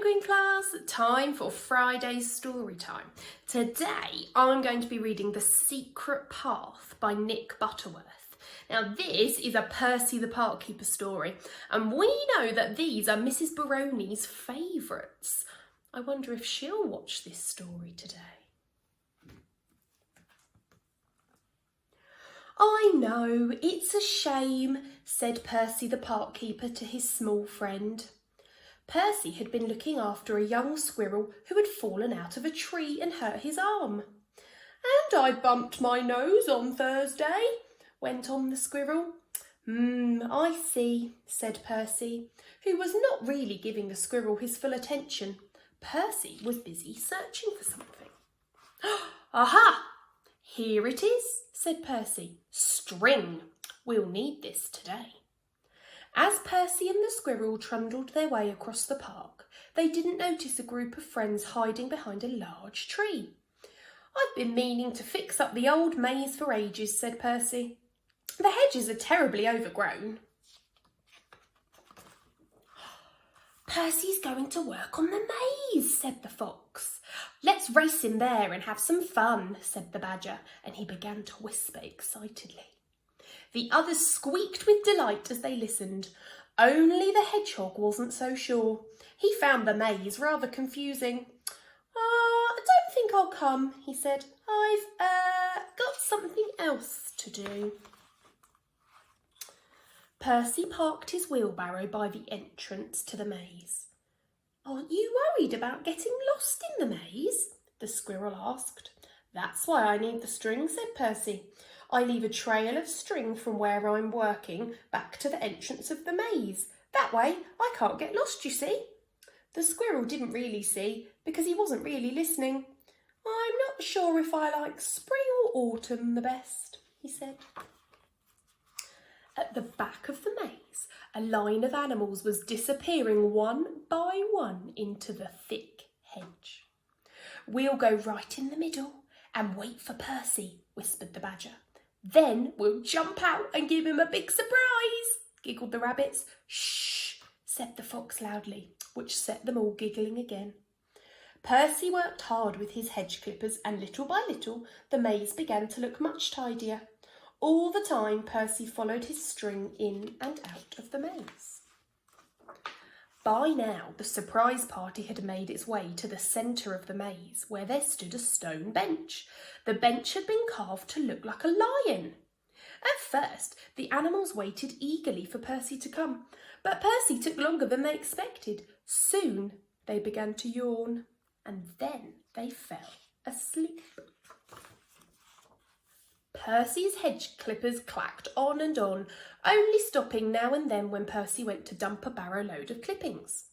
Penguin class, time for Friday's story time. Today I'm going to be reading The Secret Path by Nick Butterworth. Now this is a Percy the Park Keeper story, and we know that these are Mrs. Baroni's favourites. I wonder if she'll watch this story today. "I know, it's a shame," said Percy the Park Keeper to his small friend. Percy had been looking after a young squirrel who had fallen out of a tree and hurt his arm. "And I bumped my nose on Thursday," went on the squirrel. I see," said Percy, who was not really giving the squirrel his full attention. Percy was busy searching for something. "Aha! Here it is," said Percy. "String. We'll need this today." As Percy and the squirrel trundled their way across the park, they didn't notice a group of friends hiding behind a large tree. "I've been meaning to fix up the old maze for ages," said Percy. "The hedges are terribly overgrown." "Percy's going to work on the maze," said the fox. "Let's race him there and have some fun," said the badger, and he began to whisper excitedly. The others squeaked with delight as they listened. Only the hedgehog wasn't so sure. He found the maze rather confusing. "I don't think I'll come," he said. "I've got something else to do." Percy parked his wheelbarrow by the entrance to the maze. "Aren't you worried about getting lost in the maze?" the squirrel asked. "That's why I need the string," said Percy. "I leave a trail of string from where I'm working back to the entrance of the maze. That way I can't get lost, you see." The squirrel didn't really see because he wasn't really listening. "I'm not sure if I like spring or autumn the best," he said. At the back of the maze, a line of animals was disappearing one by one into the thick hedge. "We'll go right in the middle and wait for Percy," whispered the badger. "Then we'll jump out and give him a big surprise," giggled the rabbits. "Shh," said the fox loudly, which set them all giggling again. Percy worked hard with his hedge clippers, and little by little the maze began to look much tidier. All the time Percy followed his string in and out of the maze. By now the surprise party had made its way to the centre of the maze, where there stood a stone bench. The bench had been carved to look like a lion. At first the animals waited eagerly for Percy to come, but Percy took longer than they expected. Soon they began to yawn, and then they fell asleep. Percy's hedge clippers clacked on and on, only stopping now and then when Percy went to dump a barrow load of clippings.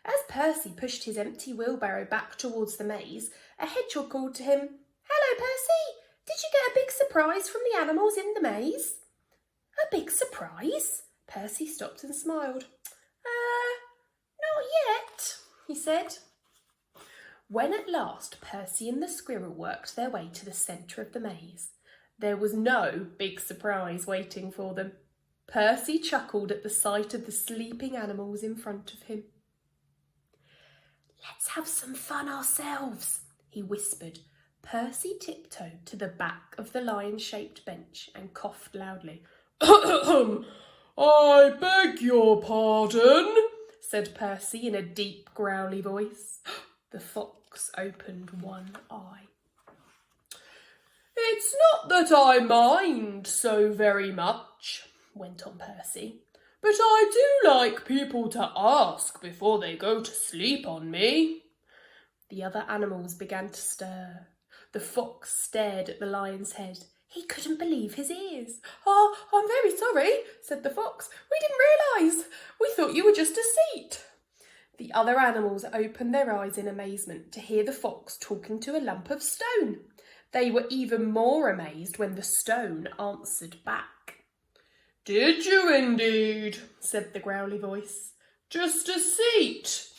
As Percy pushed his empty wheelbarrow back towards the maze, a hedgehog called to him. "Hello, Percy! Did you get a big surprise from the animals in the maze?" "A big surprise?" Percy stopped and smiled. Not yet," he said. When at last Percy and the squirrel worked their way to the centre of the maze, there was no big surprise waiting for them. Percy chuckled at the sight of the sleeping animals in front of him. "Let's have some fun ourselves," he whispered. Percy tiptoed to the back of the lion-shaped bench and coughed loudly. "I beg your pardon," said Percy in a deep, growly voice. The fox opened one eye. "It's not that I mind so very much," went on Percy, "but I do like people to ask before they go to sleep on me." The other animals began to stir. The fox stared at the lion's head. He couldn't believe his ears. I'm very sorry," said the fox. "We didn't realise. We thought you were just a seat." The other animals opened their eyes in amazement to hear the fox talking to a lump of stone. They were even more amazed when the stone answered back. "Did you indeed?" said the growly voice. "Just a seat?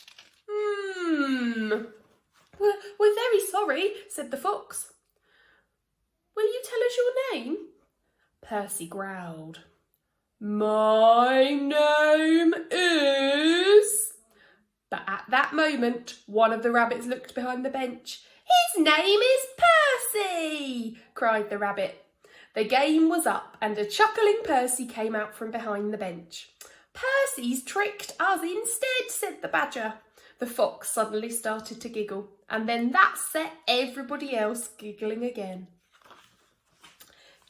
We're very sorry," said the fox. "Will you tell us your name?" Percy growled. "My name is..." But at that moment, one of the rabbits looked behind the bench. "His name is Percy!" cried the rabbit. The game was up and a chuckling Percy came out from behind the bench. "Percy's tricked us instead," said the badger. The fox suddenly started to giggle, and then that set everybody else giggling again.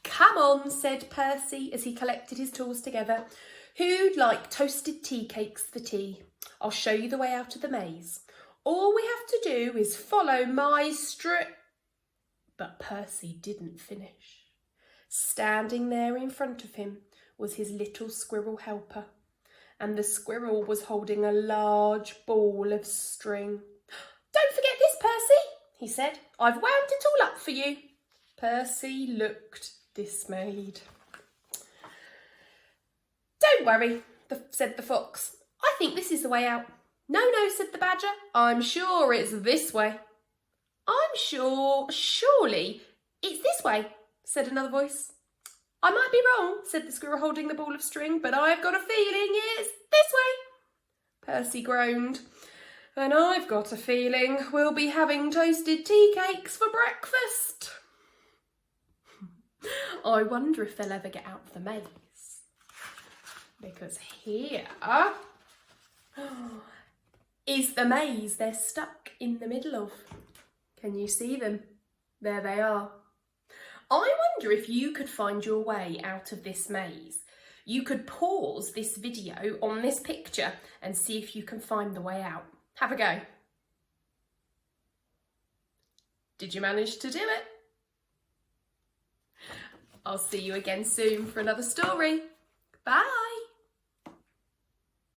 "Come on," said Percy as he collected his tools together. "Who'd like toasted tea cakes for tea? I'll show you the way out of the maze. All we have to do is follow my But Percy didn't finish. Standing there in front of him was his little squirrel helper, and the squirrel was holding a large ball of string. "Don't forget this, Percy," he said. "I've wound it all up for you." Percy looked dismayed. "Don't worry," said the fox. "I think this is the way out." No, said the badger. "I'm sure it's this way." Surely it's this way," said another voice. "I might be wrong," said the squirrel holding the ball of string, "but I've got a feeling it's this way." Percy groaned. "And I've got a feeling we'll be having toasted tea cakes for breakfast. I wonder if they'll ever get out of the maze. Because here is the maze they're stuck in the middle of. Can you see them? There they are. I wonder if you could find your way out of this maze. You could pause this video on this picture and see if you can find the way out. Have a go. Did you manage to do it? I'll see you again soon for another story. Bye.